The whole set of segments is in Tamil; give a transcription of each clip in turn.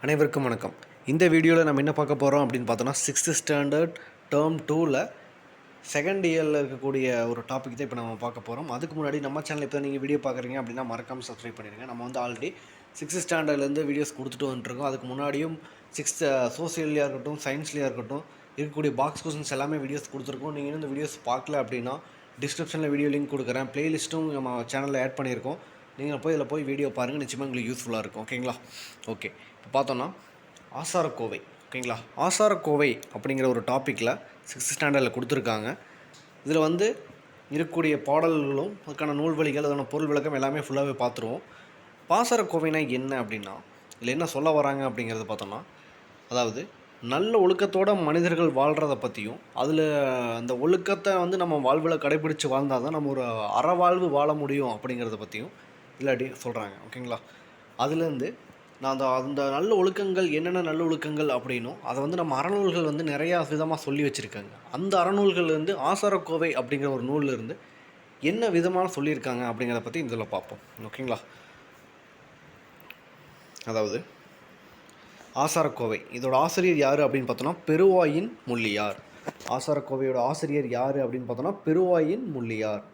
அனைவருக்கும் வணக்கம். இந்த வீடியோவில் நம்ம என்ன பார்க்க போகிறோம் அப்படின்னு பார்த்தோன்னா 6th ஸ்டாண்டர்ட் டேர்ம் 2ல் செகண்ட் இயரில் இருக்கக்கூடிய ஒரு டாபிக் தான் இப்போ நம்ம பார்க்க போகிறோம். அதுக்கு முன்னாடி நம்ம சேனல் இப்போ நீங்கள் வீடியோ பார்க்குறீங்க அப்படின்னா மறக்காமல் சப்ஸ்கிரைப் பண்ணிடுங்க. நம்ம வந்து ஆல்ரெடி 6th ஸ்டாண்டர்ட்லேருந்து வீடியோஸ் கொடுத்துட்டு வந்துட்டுருக்கோம். அதுக்கு முன்னாடியும் 6th சோசியல்லையாக இருக்கட்டும், சயின்ஸ்லையாக இருக்கட்டும் இருக்கக்கூடிய பாக்ஸ் கொஸ்டின்ஸ் எல்லாமே வீடியோஸ் கொடுத்துருக்கோம். நீங்கள் இன்னும் இந்த வீடியோஸ் பார்க்கல அப்படின்னா டிஸ்கிரிப்ஷனில் வீடியோ லிங்க் கொடுக்குறேன். ப்ளேலிஸ்ட்டும் நம்ம சேனலில் ஆட் பண்ணியிருக்கோம். நீங்கள் இதில் போய் வீடியோ பாருங்கள், நிச்சயமாக உங்களுக்கு யூஸ்ஃபுல்லாக இருக்கும். ஓகேங்களா? ஓகே, இப்போ பார்த்தோன்னா ஆசாரக்கோவை. ஓகேங்களா? ஆசாரக்கோவை அப்படிங்கிற ஒரு டாப்பிக்கில் 6th ஸ்டாண்டர்டில் கொடுத்துருக்காங்க. இதில் வந்து இருக்கக்கூடிய பாடல்களும் அதுக்கான நூல்வழிகள் அதோட பொருள் விளக்கம் எல்லாமே ஃபுல்லாகவே பார்த்துருவோம். ஆசாரக்கோவைனா என்ன அப்படின்னா இதில் என்ன சொல்ல வராங்க அப்படிங்கிறத பார்த்தோன்னா, அதாவது நல்ல ஒழுக்கத்தோட மனிதர்கள் வாழ்கிறத பற்றியும் அதில் அந்த ஒழுக்கத்தை வந்து நம்ம வாழ்வில் கடைபிடித்து வாழ்ந்தால் தான் நம்ம ஒரு அறவாழ்வு வாழ முடியும் அப்படிங்கிறத பற்றியும் இல்லாட்டி சொல்கிறாங்க. ஓகேங்களா? அதுலேருந்து நான் அந்த நல்ல ஒழுக்கங்கள் என்னென்ன நல்ல ஒழுக்கங்கள் அப்படின்னும் அதை வந்து நம்ம அறநூல்கள் வந்து நிறையா விதமாக சொல்லி வச்சுருக்காங்க. அந்த அறநூல்கள் வந்து ஆசாரக்கோவை அப்படிங்கிற ஒரு நூலில் இருந்து என்ன விதமாக சொல்லியிருக்காங்க அப்படிங்கிறத பற்றி இதில் பார்ப்போம். ஓகேங்களா? அதாவது ஆசாரக்கோவை இதோட ஆசிரியர் யார் அப்படின்னு பார்த்தோன்னா பெருவாயின் முள்ளியார். ஆசாரக்கோவையோட ஆசிரியர் யார் அப்படின்னு பார்த்தோன்னா பெருவாயின் முள்ளியார்.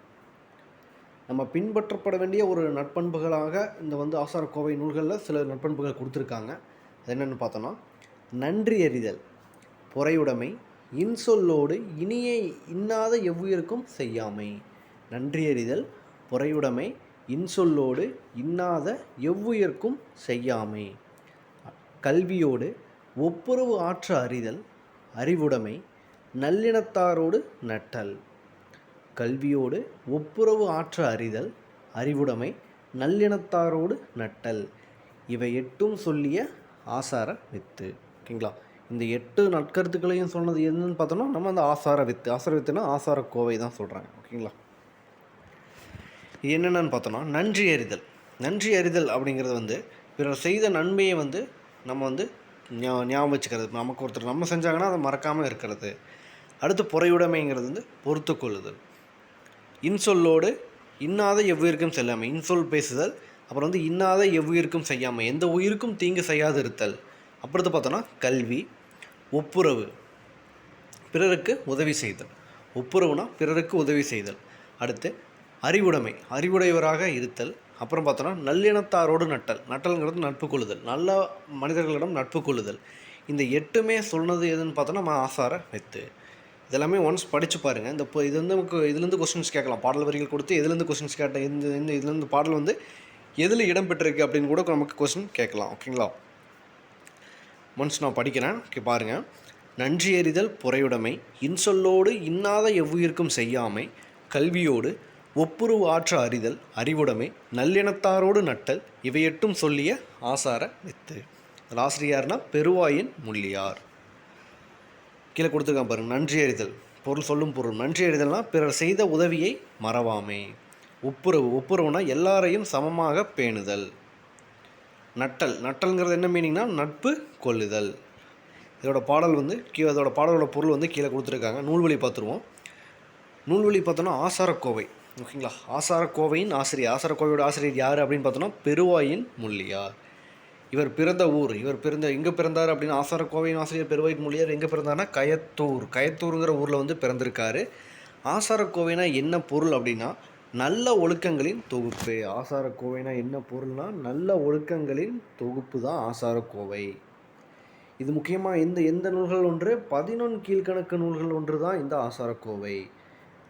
நம்ம பின்பற்றப்பட வேண்டிய ஒரு நற்பண்புகளாக இந்த வந்து ஆசாரக்கோவை நூல்களில் சில நற்பண்புகள் கொடுத்துருக்காங்க. அது என்னென்னு பார்த்தோன்னா, நன்றி அறிதல், பொறையுடைமை, இன்சொல்லோடு இனிய இன்னாத எவ்வுயிருக்கும் செய்யாமை. நன்றி அறிதல், பொறையுடைமை, இன்சொல்லோடு இன்னாத எவ்வுயிருக்கும் செய்யாமை. கல்வியோடு ஒப்புரவு ஆற்ற அறிதல், அறிவுடைமை, நல்லினத்தாரோடு நட்டல். கல்வியோடு ஒப்புரவு ஆற்ற அறிதல், அறிவுடைமை, நல்லினத்தாரோடு நட்டல். இவை 8ம் சொல்லிய ஆசார வித்து. ஓகேங்களா? இந்த 8 நற்கருத்துக்களையும் சொன்னது என்னன்னு பார்த்தோன்னா நம்ம அந்த ஆசார வித்து. ஆசார வித்துனா ஆசாரக்கோவை தான் சொல்கிறாங்க. ஓகேங்களா? இது என்னென்னு பார்த்தோன்னா நன்றி அறிதல். நன்றி அறிதல் அப்படிங்கிறது வந்து பிறர் செய்த நன்மையை வந்து நம்ம வந்து ஞாபகம் வச்சுக்கிறது. நமக்கு ஒருத்தர் நம்ம செஞ்சாங்கன்னா அதை மறக்காமல் இருக்கிறது. அடுத்து பொறையுடைமைங்கிறது வந்து பொறுத்து கொள்ளுதல். இன்சொல்லோடு இன்னாத எவ்வுயிருக்கும் செல்லாமை. இன்சொல் பேசுதல், அப்புறம் வந்து இன்னாத எவ்வுயிருக்கும் செய்யாமை, எந்த உயிருக்கும் தீங்கு செய்யாது இருத்தல். அப்புறத்து பார்த்தோன்னா கல்வி, ஒப்புரவு, பிறருக்கு உதவி செய்தல். ஒப்புரவுனா பிறருக்கு உதவி செய்தல். அடுத்து அறிவுடைமை, அறிவுடையவராக இருத்தல். அப்புறம் பார்த்தோன்னா நல்லினத்தாரோடு நட்டல். நட்டல்ங்கிறது நட்பு கொள்ளுதல், நல்ல மனிதர்களிடம் நட்பு கொள்ளுதல். இந்த 8மே சொன்னது எதுன்னு பார்த்தோன்னா நம்ம ஆசார வித்து. இதெல்லாமே ஒன்ஸ் படித்து பாருங்கள். இந்த இது வந்து நமக்கு இதுலேருந்து கொஸ்டின்ஸ் கேட்கலாம். பாடல் வரிகள் கொடுத்து எதுலேருந்து கொஸ்டின்ஸ் கேட்டேன், இந்த இதுலேருந்து பாடல் வந்து எதில் இடம்பெற்றிருக்கு அப்படின்னு கூட நமக்கு கொஸ்டின் கேட்கலாம். ஓகேங்களா? ஒன்ஸ் நான் படிக்கிறேன். ஓகே, பாருங்கள். நன்றி அறிதல், பொறையுடைமை, இன்சொல்லோடு இன்னாத எவ்வுயிருக்கும் செய்யாமை, கல்வியோடு ஒப்புரவு ஆற்ற அறிதல், அறிவுடைமை, நல்லினத்தாரோடு நட்டல், இவை 8ம் சொல்லிய ஆசார வித்து. ஆசிரியர்னா பெருவாயின் முள்ளியார். கீழே கொடுத்துருக்கான் பாருங்கள். நன்றி அறிதல், பொருள் சொல்லும் பொருள். நன்றி அறிதல்னால் பிறர் செய்த உதவியை மறவாமை. ஒப்புரவு, ஒப்புரவுனா எல்லாரையும் சமமாக பேணுதல். நட்டல், நட்டல்ங்கிறது என்ன மீனிங்னா நட்பு கொள்ளுதல். இதோட பாடல் வந்து அதோட பாடலோட பொருள் வந்து கீழே கொடுத்துருக்காங்க. நூல்வழி பார்த்துருவோம். நூல்வழி பார்த்தோன்னா ஆசாரக்கோவை. ஓகேங்களா? ஆசாரக்கோவையின் ஆசிரியர். ஆசாரக்கோவையோட ஆசிரியர் யார் அப்படின்னு பார்த்தோன்னா பெருவாயின் முள்ளியார். இவர் பிறந்த ஊர், எங்கே பிறந்தார் அப்படின்னா ஆசாரக்கோவையின் ஆசிரியர் பெருவாயின் முள்ளியார் எங்கே பிறந்தார்னா கயத்தூருங்கிற ஊரில் வந்து பிறந்திருக்காரு. ஆசாரக்கோவைனா என்ன பொருள் அப்படின்னா நல்ல ஒழுக்கங்களின் தொகுப்பு. ஆசாரக்கோவைனா என்ன பொருள்னா நல்ல ஒழுக்கங்களின் தொகுப்பு தான் ஆசாரக்கோவை. இது முக்கியமாக எந்த நூல்கள் ஒன்று 11 கீழ்கணக்கு நூல்கள் ஒன்று தான் இந்த ஆசாரக்கோவை.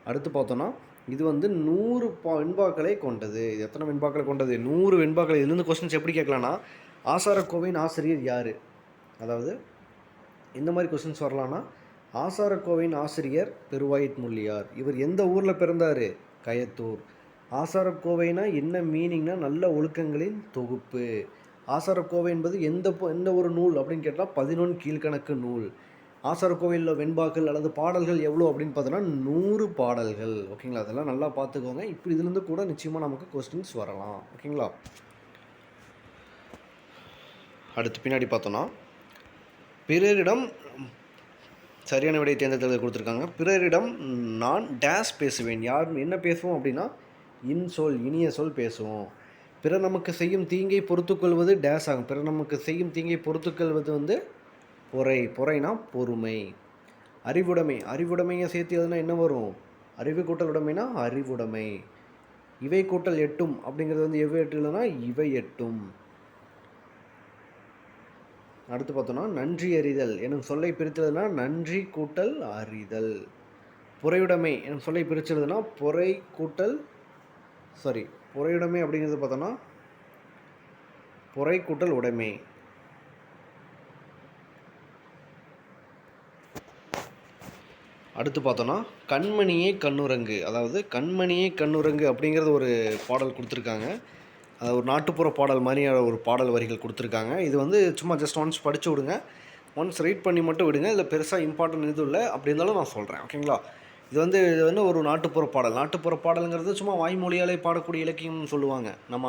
அடுத்து பார்த்தோன்னா இது வந்து 100 வெண்பாக்களை கொண்டது. இது எத்தனை வெண்பாக்களை கொண்டது? 100 வெண்பாக்கள். இதுலேருந்து கொஸ்டின்ஸ் எப்படி கேட்கலான்னா ஆசாரக்கோவையின் ஆசிரியர் யார், அதாவது இந்த மாதிரி கொஸ்டின்ஸ் வரலான்னா ஆசாரக்கோவையின் ஆசிரியர் பெருவாயின் முள்ளியார். இவர் எந்த ஊரில் பிறந்தார்? கயத்தூர். ஆசாரக்கோவைனா என்ன மீனிங்னா நல்ல ஒழுக்கங்களின் தொகுப்பு. ஆசாரக்கோவை என்பது எந்த ஒரு நூல் அப்படின்னு கேட்டால் 11 கீழ்கணக்கு நூல். ஆசாரக்கோவையில் வெண்பாக்கள் அல்லது பாடல்கள் எவ்வளோ அப்படின்னு பார்த்தோன்னா 100 பாடல்கள். ஓகேங்களா? அதெல்லாம் நல்லா பார்த்துக்கோங்க. இப்போ இதுலேருந்து கூட நிச்சயமாக நமக்கு கொஸ்டின்ஸ் வரலாம். ஓகேங்களா? அடுத்து பின்னாடி பார்த்தோன்னா பிறரிடம் சரியான விடையை தேர்ந்தெடுத்ததை கொடுத்துருக்காங்க. பிறரிடம் நான் டேஸ் பேசுவேன். யார் என்ன பேசுவோம் அப்படின்னா இன்சொல், இனிய சொல் பேசுவோம். பிறர் நமக்கு செய்யும் தீங்கை பொறுத்துக்கொள்வது டேஸ் ஆகும். பிறர் நமக்கு செய்யும் தீங்கை பொறுத்துக்கொள்வது வந்து பொறை. பொறைனா பொறுமை. அறிவுடைமை. அறிவுடைமையை சேர்த்து எதுனா என்ன வரும்? அறிவு கூட்டல் உடைமைனா அறிவுடைமை. இவை கூட்டல் எட்டும் அப்படிங்கிறது வந்து எவ்வை எட்டுலனா இவை எட்டும். அடுத்து பார்த்தோன்னா நன்றி அறிதல் எனும் சொல்லை பிரித்ததுன்னா நன்றி கூட்டல் அறிதல். பொறையுடைமை எனும் சொல்லை பிரிச்சதுன்னா பொறை கூட்டல் பொறையுடைமை அப்படிங்கிறது பார்த்தோன்னா பொறை கூட்டல் உடைமை. அடுத்து பார்த்தோன்னா கண்மணியே கண்ணுரங்கு. அதாவது கண்மணியே கண்ணுரங்கு அப்படிங்கிறது ஒரு பாடல் கொடுத்துருக்காங்க. ஒரு நாட்டுப்புற பாடல் மாதிரி ஒரு பாடல் வரிகள் கொடுத்துருக்காங்க. இது வந்து சும்மா ஜஸ்ட் ஒன்ஸ் படித்து விடுங்க, ஒன்ஸ் ரீட் பண்ணி மட்டும் விடுங்க. இதில் பெருசாக இம்பார்ட்டன்ட் எதுவும் இல்லை. அப்படி இருந்தாலும் நான் சொல்கிறேன், ஓகேங்களா? இது வந்து ஒரு நாட்டுப்புற பாடல். நாட்டுப்புற பாடலுங்கிறது சும்மா வாய்மொழியாலே பாடக்கூடிய இலக்கியம்னு சொல்லுவாங்க. நம்ம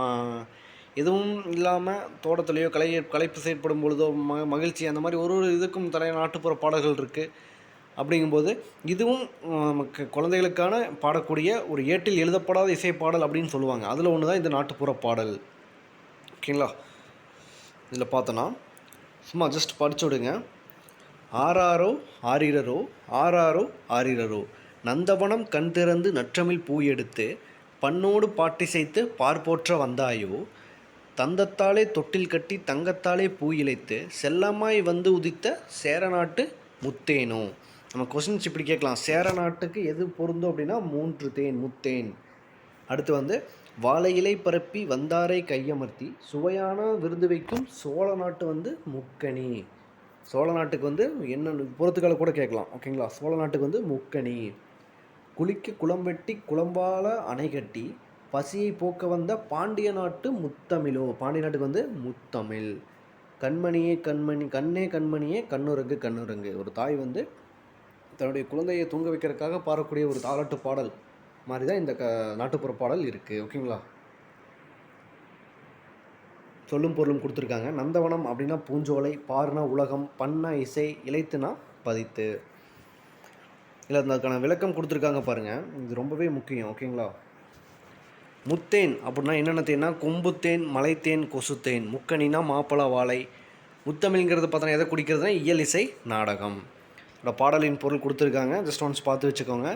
எதுவும் இல்லாமல் தோட்டத்துலேயோ களைப்பு செயற்படும் பொழுதோ மகிழ்ச்சி அந்த மாதிரி ஒரு இதுக்கும் நாட்டுப்புற பாடல்கள் இருக்குது. அப்படிங்கும்போது இதுவும் நமக்கு குழந்தைகளுக்கான பாடக்கூடிய ஒரு ஏட்டில் எழுதப்படாத இசைப்பாடல் அப்படின்னு சொல்லுவாங்க. அதில் ஒன்று தான் இந்த நாட்டுப்புற பாடல், ஓகேங்களா? இதில் பார்த்தோன்னா சும்மா ஜஸ்ட் படிச்சு விடுங்க. ஆராரோ ஆரிரரோ ஆராரோ ஆரிரரோ நந்தவனம் கண் திறந்து நற்றமிழ் பூ எடுத்து பண்ணோடு பாட்டிசைத்து பார்ப்போற்ற வந்தாயோ தந்தத்தாலே தொட்டில் கட்டி தங்கத்தாலே பூ இழைத்து செல்லமாய் வந்து உதித்த சேரநாட்டு முத்தேனோ. நம்ம கொஸ்டின்ஸ் இப்படி கேட்கலாம். சேர நாட்டுக்கு எது பொருந்தும் அப்படின்னா 3 தேன், முத்தேன். அடுத்து வந்து வாழை இலை பரப்பி வந்தாரை கையமர்த்தி சுவையான விருது வைக்கும் சோழ நாட்டு வந்து முக்கணி. சோழ நாட்டுக்கு வந்து என்ன பொறுத்துக்களை கூட கேட்கலாம், ஓகேங்களா? சோழ நாட்டுக்கு வந்து முக்கணி. குளிக்க குளம் வெட்டி குளம்பால அணை கட்டி பசியை போக்க வந்த பாண்டிய நாட்டு முத்தமிழோ. பாண்டிய நாட்டுக்கு வந்து முத்தமிழ். கண்மணியே கண்மணியே கண்ணுரங்கு கண்ணுரங்கு. ஒரு தாய் வந்து தன்னுடைய குழந்தையை தூங்க வைக்கிறதுக்காக பாடக்கூடிய ஒரு தாலாட்டு பாடல் மாதிரி தான் இந்த நாட்டுப்புற பாடல் இருக்குது, ஓகேங்களா? சொல்லும் பொருளும் கொடுத்துருக்காங்க. நந்தவனம் அப்படின்னா பூஞ்சோலை, பாருனா உலகம், பண்ணா இசை, இலைத்துனா பதித்து. இல்லை அதுக்கான விளக்கம் கொடுத்துருக்காங்க பாருங்கள், இது ரொம்பவே முக்கியம், ஓகேங்களா? முத்தேன் அப்படின்னா என்னென்ன தேன்னா கொம்புத்தேன், மலைத்தேன், கொசுத்தேன். முக்கணினா மாப்பழ வாழை. முத்தமிழ்ங்கிறது பார்த்தோன்னா எதை குடிக்கிறதுனா இயல் இசை நாடகம். பாடலின் பொருள் கொடுத்துருக்காங்க, ஜஸ்ட் ஒன்ஸ் பார்த்து வச்சுக்கோங்க.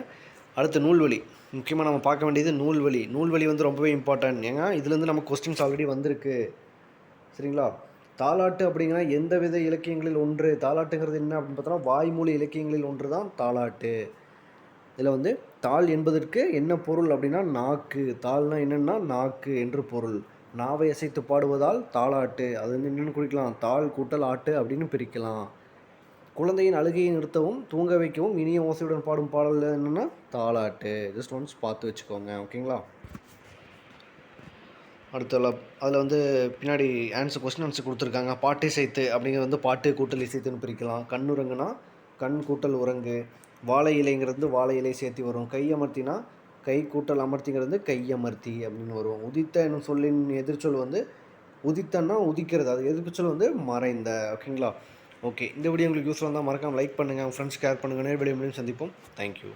அடுத்து நூல்வழி. முக்கியமாக நம்ம பார்க்க வேண்டியது நூல்வழி. நூல்வழி வந்து ரொம்பவே இம்பார்ட்டன்ட். ஏன்னா இதுலேருந்து நம்ம கொஸ்டின்ஸ் ஆல்ரெடி வந்திருக்கு, சரிங்களா? தாலாட்டு அப்படிங்கிற எந்த வித இலக்கியங்களில் ஒன்று. தாலாட்டுங்கிறது என்ன அப்படின்னு பார்த்தோன்னா வாய்மொழி இலக்கியங்களில் ஒன்று தான் தாலாட்டு. இதில் வந்து தாள் என்பதற்கு என்ன பொருள் அப்படின்னா நாக்கு. தாள்னா என்னென்னா நாக்கு என்று பொருள். நாவை அசைத்து பாடுவதால் தாலாட்டு. அது வந்து என்னென்னு குறிக்கலாம், தாள் கூட்டல் ஆட்டு அப்படின்னு பிரிக்கலாம். குழந்தையின் அழுகையை நிறுத்தவும் தூங்க வைக்கவும் இனிய ஓசையுடன் பாடும் பாடல் என்னென்னா தாலாட்டு. ஜஸ்ட் ஒன்ஸ் பார்த்து வச்சுக்கோங்க, ஓகேங்களா? அடுத்த அதில் வந்து பின்னாடி கொஸ்டின் ஆன்சர் கொடுத்துருக்காங்க. பாட்டு இசைத்து அப்படிங்கிறது வந்து பாட்டு கூட்டல் இசைத்துன்னு பிரிக்கலாம். கண்ணுரங்குனா கண் கூட்டல் உரங்கு. வாழை இலைங்கிறது வாழை இலை சேர்த்தி வரும். கை அமர்த்தினா கை கூட்டல் அமர்த்திங்கிறது கையமர்த்தி அப்படின்னு வரும். உதித்த என்னும் சொல்லின் எதிர்ச்சொல் வந்து உதித்தன்னா உதிக்கிறது, அது எதிர்ச்சொல் வந்து மறைந்த, ஓகேங்களா? ஓகே, இந்த வீடியோ உங்களுக்கு யூஸ்ஃபுல்லாக இருந்தால் மறக்காமல் லைக் பண்ணுங்கள், உங்கள் ஃப்ரெண்ட்ஸ் ஷேர் பண்ணுங்கள். நேர் வீடியோ சந்திப்போம். தேங்க்யூ.